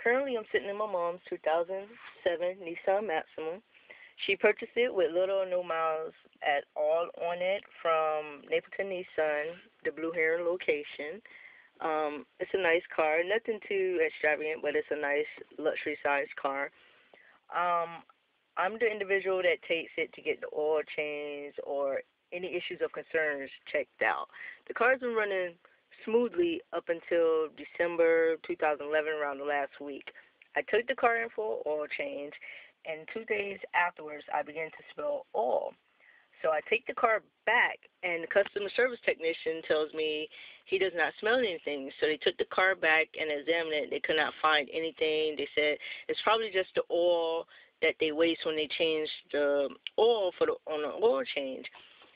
Currently, I'm sitting in my mom's 2007 Nissan Maxima. She purchased it with little or no miles at all on it from Napleton Nissan, the Blue Heron location. It's a nice car, nothing too extravagant, but it's a nice luxury-sized car. Um, I'm the individual that takes it to get the oil changed or any issues or concerns checked out. The car's been running smoothly up until December 2011, around the last week. I took the car in for an oil change, and 2 days afterwards, I began to smell oil. So I take the car back, and the customer service technician tells me he does not smell anything. So they took the car back and examined it. They could not find anything. They said it's probably just the oil that they waste when they change the oil on the oil change.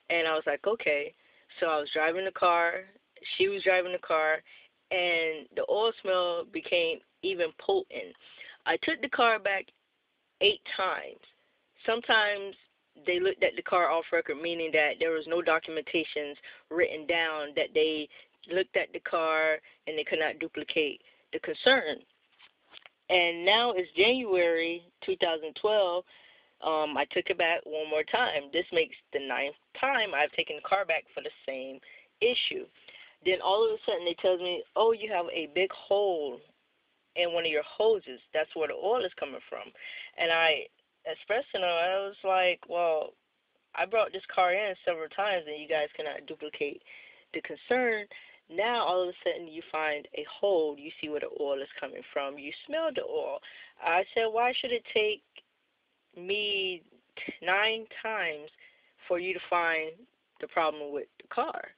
And I was like, okay. So I was driving the car. She was driving the car, and the oil smell became even potent. I took the car back 8 times. Sometimes they looked at the car off record, meaning that there was no documentations written down that they looked at the car and they could not duplicate the concern. And now it's January 2012. I took it back one more time. This makes the 9th time I've taken the car back for the same issue. Then all of a sudden they tell me, oh, you have a big hole in one of your hoses. That's where the oil is coming from. And I expressed to them, I was like, well, I brought this car in several times and you guys cannot duplicate the concern. Now all of a sudden you find a hole. You see where the oil is coming from. You smell the oil. I said, why should it take me 9 times for you to find the problem with the car?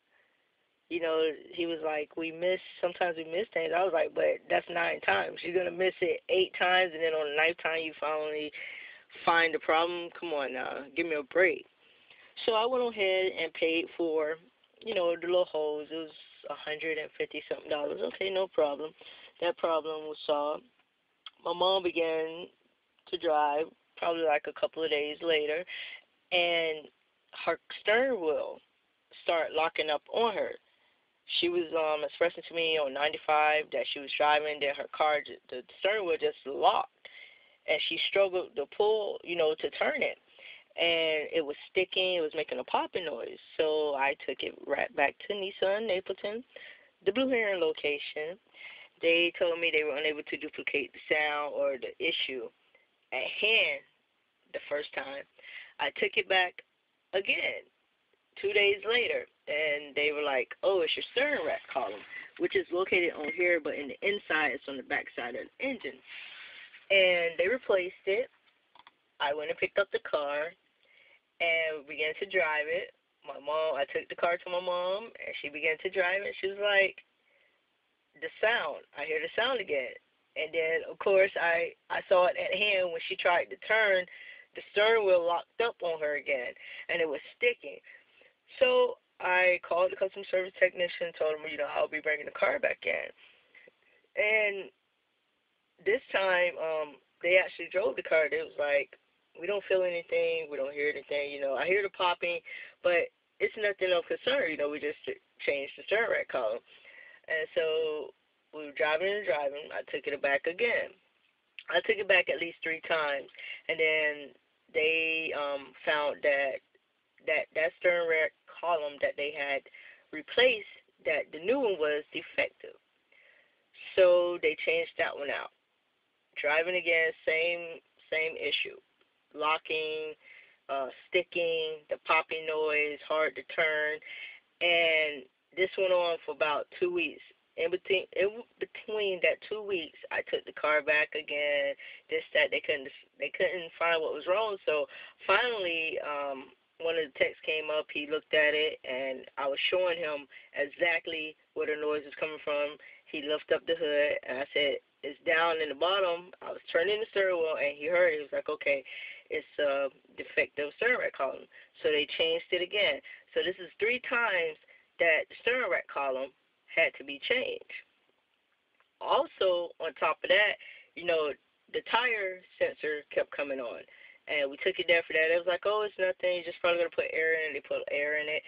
You know, he was like, sometimes we miss things. I was like, but that's 9 times. You're going to miss it 8 times, and then on the 9th time you finally find the problem? Come on now, give me a break. So I went ahead and paid for, the little hose. It was $150-something. Okay, no problem. That problem was solved. My mom began to drive, probably like a couple of days later, and her steering wheel started locking up on her. She was expressing to me on 95 that she was driving, that her car, the steering wheel just locked, and she struggled to pull, to turn it. And it was sticking, it was making a popping noise. So I took it right back to Nissan Napleton, the Blue Heron location. They told me they were unable to duplicate the sound or the issue at hand the first time. I took it back again 2 days later, and they were like, oh, it's your steering rack column, which is located on here, but in the inside, it's on the back side of the engine. And they replaced it. I went and picked up the car and began to drive it. I took the car to my mom, and she began to drive it. She was like, the sound, I hear the sound again. And then, of course, I saw it at hand when she tried to turn. The steering wheel locked up on her again, and it was sticking. So I called the customer service technician, told him, I'll be bringing the car back in. And this time, they actually drove the car. They was like, we don't feel anything, we don't hear anything, I hear the popping, but it's nothing of concern, we just changed the steering rack column. And so we were driving and driving. I took it back again. I took it back at least 3 times, and then they found that steering rack column that they had replaced, that the new one was defective. So they changed that one out. Driving again, same issue. Locking, sticking, the popping noise, hard to turn, and this went on for about 2 weeks. In between that 2 weeks, I took the car back again. They couldn't find what was wrong. So finally, one of the techs came up. He looked at it, and I was showing him exactly where the noise was coming from. He lifted up the hood, and I said, it's down in the bottom. I was turning the steering wheel, and he heard it. He was like, okay, it's a defective steering rack column. So they changed it again. So this is 3 times that the steering rack column had to be changed. Also, on top of that, the tire sensor kept coming on. And we took it there for that. It was like, oh, it's nothing. You're just probably going to put air in it. They put air in it.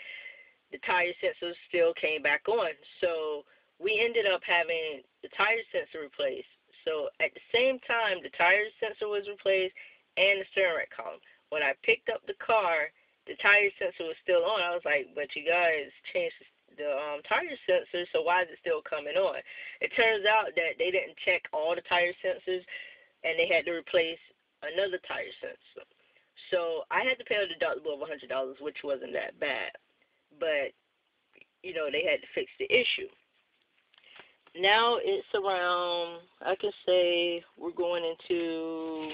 The tire sensor still came back on. So we ended up having the tire sensor replaced. So at the same time, the tire sensor was replaced and the steering rack column. When I picked up the car, the tire sensor was still on. I was like, but you guys changed the tire sensor, so why is it still coming on? It turns out that they didn't check all the tire sensors, and they had to replace another tire sensor. So I had to pay a deductible of $100, which wasn't that bad. But, you know, they had to fix the issue. Now it's around, I can say we're going into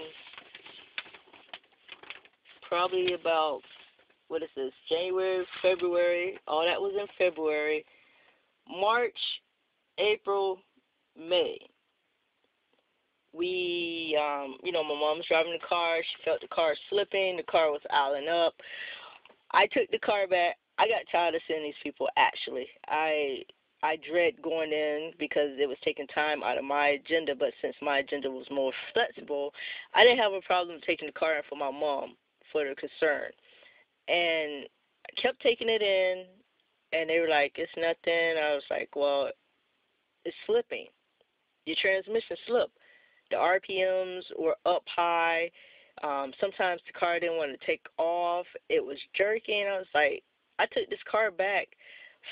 probably about, what is this, January, February. All that was in February. March, April, May. We, you know, my mom was driving the car. She felt the car slipping. The car was idling up. I took the car back. I got tired of seeing these people, actually. I dread going in because it was taking time out of my agenda, but since my agenda was more flexible, I didn't have a problem taking the car in for my mom for the concern. And I kept taking it in, and they were like, it's nothing. I was like, well, it's slipping. Your transmission slipped. The RPMs were up high. Sometimes the car didn't want to take off. It was jerking. I was like, I took this car back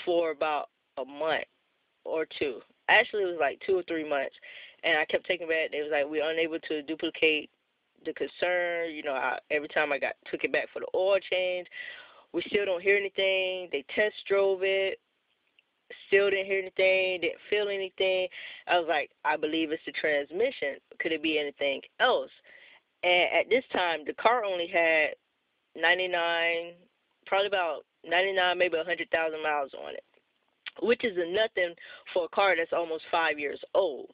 for about a month or two. Actually, it was like 2 or 3 months. And I kept taking it back. They was like, we're unable to duplicate the concern. You know, every time I took it back for the oil change, we still don't hear anything. They test drove it. Still didn't hear anything, didn't feel anything. I was like, I believe it's the transmission. Could it be anything else? And at this time, the car only had 99, probably about 99, maybe 100,000 miles on it, which is nothing for a car that's almost 5 years old.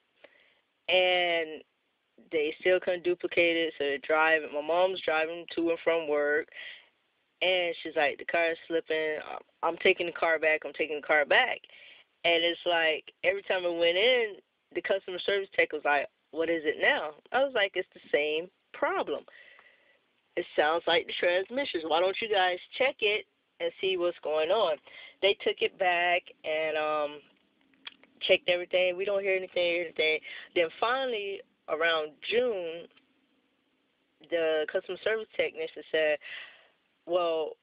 And they still couldn't duplicate it, so they're driving. My mom's driving to and from work, and she's like, the car is slipping. I'm taking the car back. And it's like, every time I went in, the customer service tech was like, what is it now? I was like, it's the same problem. It sounds like the transmissions. Why don't you guys check it and see what's going on? They took it back and checked everything. We don't hear anything. Then finally, around June, the customer service technician said, well,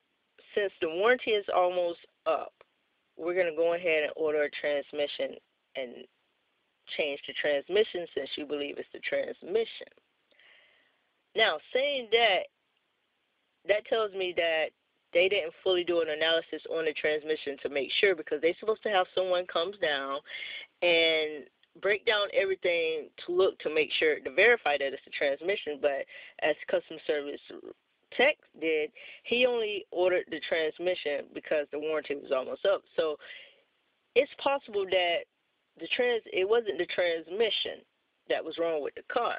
since the warranty is almost up, we're going to go ahead and order a transmission and change the transmission since you believe it's the transmission. Now, saying that, that tells me that they didn't fully do an analysis on the transmission to make sure, because they're supposed to have someone comes down and break down everything to make sure, to verify that it's the transmission. But as customer service tech did, he only ordered the transmission because the warranty was almost up. So it's possible that it wasn't the transmission that was wrong with the car.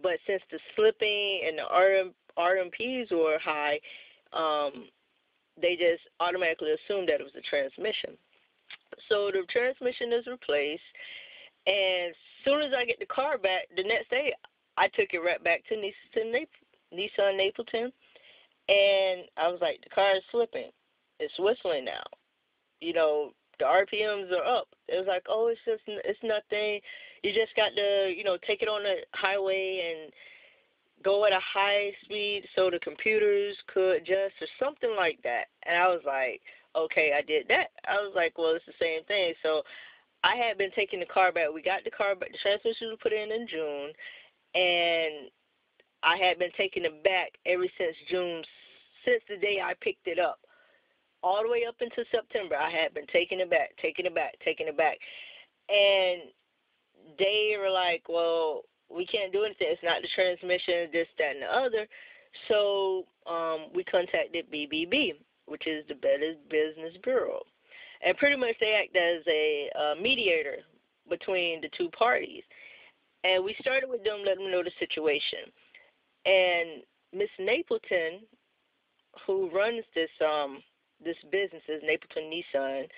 But since the slipping and the RMPs were high, they just automatically assumed that it was the transmission. So the transmission is replaced, and as soon as I get the car back, the next day, I took it right back to Nissan Napleton, and I was like, the car is slipping. It's whistling now. You know, the RPMs are up. It was like, oh, it's nothing. You just got to, you know, take it on the highway and go at a high speed so the computers could adjust or something like that. And I was like, okay, I did that. I was like, well, it's the same thing. So I had been taking the car back. We got the car back. The transmission was put in June, and I had been taking it back ever since June, since the day I picked it up. All the way up into September, I had been taking it back. And they were like, well, we can't do anything. It's not the transmission, this, that, and the other. So we contacted BBB, which is the Better Business Bureau. And pretty much they act as a mediator between the two parties. And we started with them, letting them know the situation. And Miss Napleton, who runs this business, is Napleton Nissan.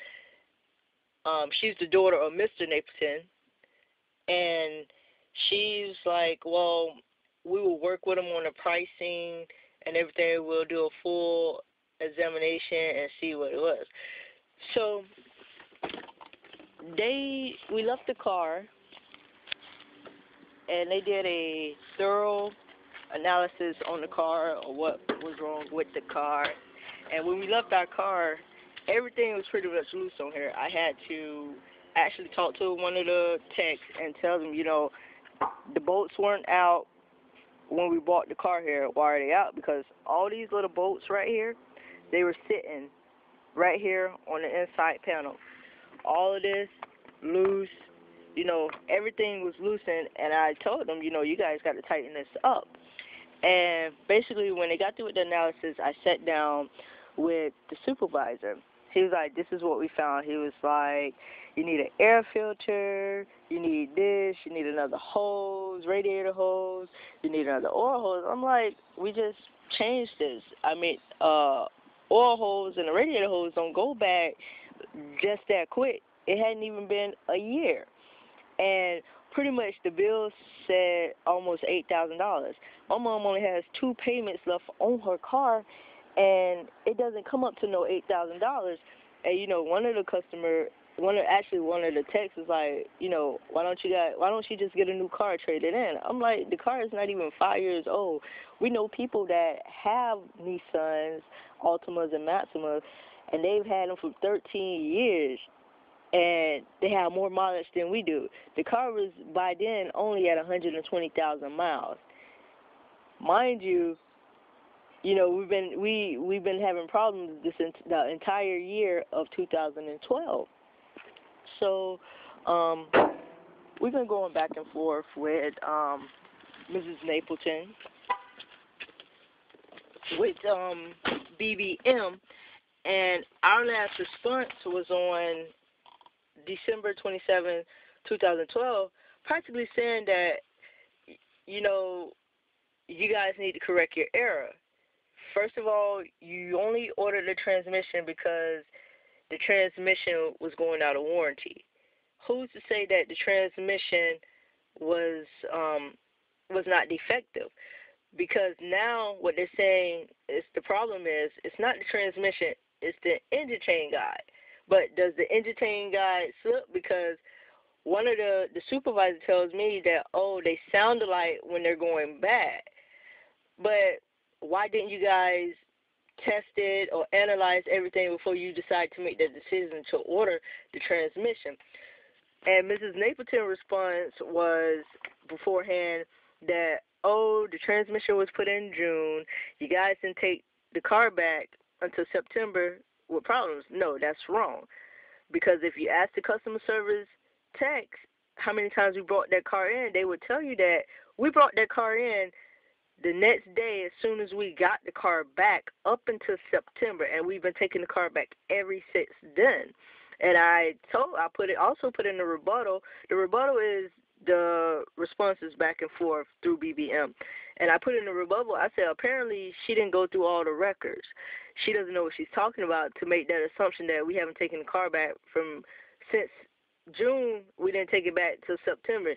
She's the daughter of Mr. Napleton, and she's like, well, we will work with them on the pricing and everything. We'll do a full examination and see what it was. So we left the car, and they did a thorough analysis on the car or what was wrong with the car. And when we left our car, everything was pretty much loose on here. I had to actually talk to one of the techs and tell them, the bolts weren't out when we bought the car here. Why are they out? Because all these little bolts right here, they were sitting right here on the inside panel. All of this loose, everything was loosened, and I told them, you guys got to tighten this up. And basically, when they got through with the analysis, I sat down with the supervisor. He was like, this is what we found. He was like, you need an air filter, you need this, you need another hose, radiator hose, you need another oil hose. I'm like, we just changed this. I mean, oil hose and the radiator hose don't go back just that quick. It hadn't even been a year. And pretty much the bill said almost $8,000. My mom only has 2 payments left on her car, and it doesn't come up to no $8,000. And one of the one of the techs was like, why don't you just get a new car, trade it in? I'm like, the car is not even 5 years old. We know people that have Nissans, Altimas, and Maximas, and they've had them for 13 years. And they have more mileage than we do. The car was by then only at 120,000 miles. Mind you, we've been having problems the entire year of 2012. So we've been going back and forth with Mrs. Napleton, with BBM, and our last response was on December 27, 2012, practically saying that, you guys need to correct your error. First of all, you only ordered the transmission because the transmission was going out of warranty. Who's to say that the transmission was not defective? Because now what they're saying is the problem is it's not the transmission, it's the engine chain guide. But does the engine chain guide slip? Because one of the supervisors tells me that, they sound alike when they're going bad. But why didn't you guys test it or analyze everything before you decide to make the decision to order the transmission? And Mrs. Napleton's response was beforehand that, the transmission was put in June. You guys didn't take the car back until September with problems. No, that's wrong. Because if you ask the customer service techs how many times we brought that car in, they would tell you that we brought that car in the next day as soon as we got the car back up until September, and we've been taking the car back every since then. And also put in the rebuttal. The rebuttal is the responses back and forth through BBM. And I put in the rebuttal, I said, apparently she didn't go through all the records. She doesn't know what she's talking about to make that assumption that we haven't taken the car back since June. We didn't take it back till September.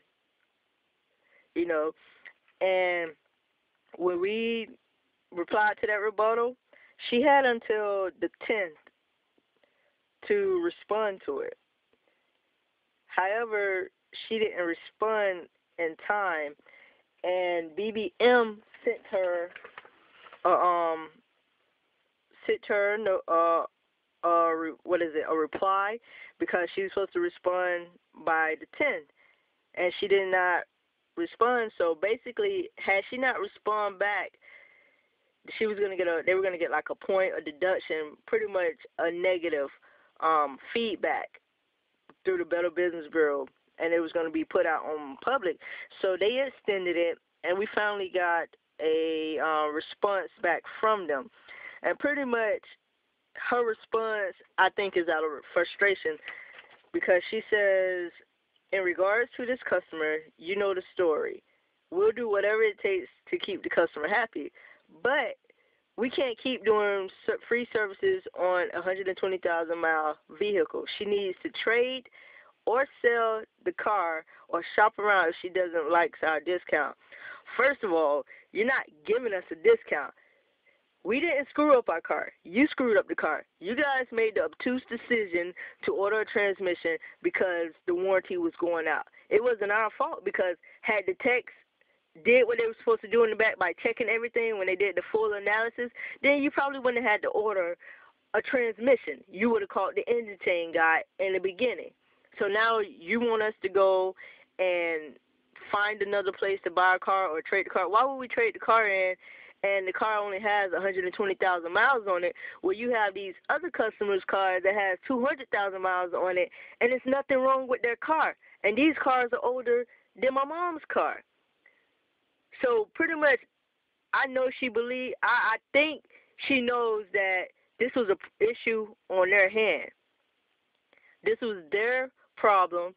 And when we replied to that rebuttal, she had until the 10th to respond to it. Nohowever, she didn't respond in time, and BBM sent her a reply, because she was supposed to respond by the 10th, and she did not respond. So basically, had she not respond back, they were gonna get like a point, a deduction, pretty much a negative feedback through the Better Business Bureau, and it was going to be put out on public. So they extended it, and we finally got a response back from them. And pretty much her response, I think, is out of frustration, because she says, in regards to this customer, you know the story. We'll do whatever it takes to keep the customer happy, but we can't keep doing free services on a 120,000-mile vehicle. She needs to trade or sell the car or shop around if she doesn't like our discount. First of all, you're not giving us a discount. We didn't screw up our car. You screwed up the car. You guys made the obtuse decision to order a transmission because the warranty was going out. It wasn't our fault, because had the techs did what they were supposed to do in the back by checking everything when they did the full analysis, then you probably wouldn't have had to order a transmission. You would have called the engine chain guy in the beginning. So now you want us to go and find another place to buy a car or trade the car. Why would we trade the car in and the car only has 120,000 miles on it, where you have these other customers' cars that has 200,000 miles on it, and there's nothing wrong with their car. And these cars are older than my mom's car. So pretty much, I think she knows that this was an issue on their hand. This was their problem.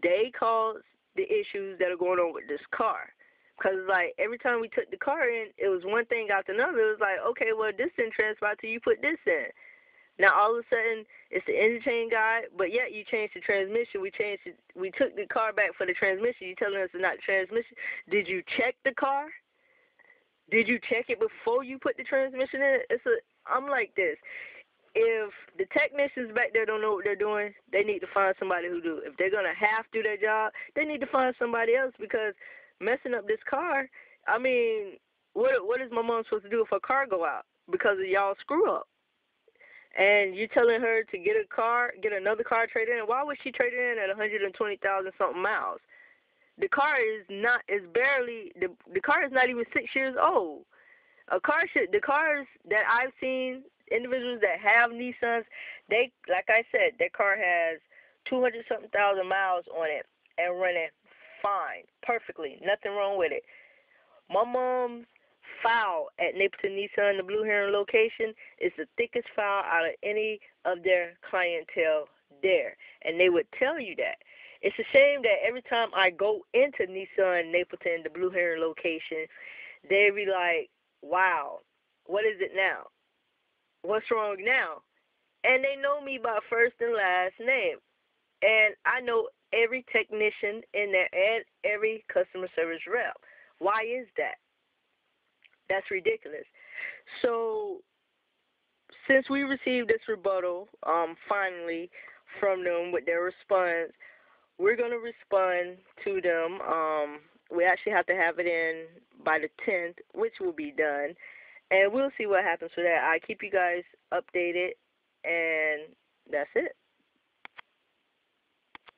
They caused the issues that are going on with this car. Because, like, every time we took the car in, it was one thing after another. It was like, okay, well, this didn't transpire till you put this in. Now, all of a sudden, it's the engine chain guy, but yet you changed the transmission. We took the car back for the transmission. You telling us it's not the transmission. Did you check the car? Did you check it before you put the transmission in? I'm like this. If the technicians back there don't know what they're doing, they need to find somebody who do. If they're going to half do their job, they need to find somebody else, because messing up this car, I mean, what is my mom supposed to do if her car go out because of y'all screw up? And you're telling her to get another car traded in. Why would she trade it in at 120,000 something miles? The car is not even 6 years old. The cars that I've seen, individuals that have Nissans, they, like I said, their car has 200-something thousand miles on it and running fine, perfectly, nothing wrong with it. My mom's file at Napleton Nissan, the Blue Heron location, is the thickest file out of any of their clientele there, and they would tell you that. It's a shame that every time I go into Nissan Napleton, the Blue Heron location, they be like, wow, what is it now? What's wrong now? And they know me by first and last name. And I know every technician in there and every customer service rep. Why is that? That's ridiculous. So, since we received this rebuttal, finally, from them with their response, we're going to respond to them. We actually have to have it in by the 10th, which will be done. And we'll see what happens with that. I keep you guys updated, and that's it.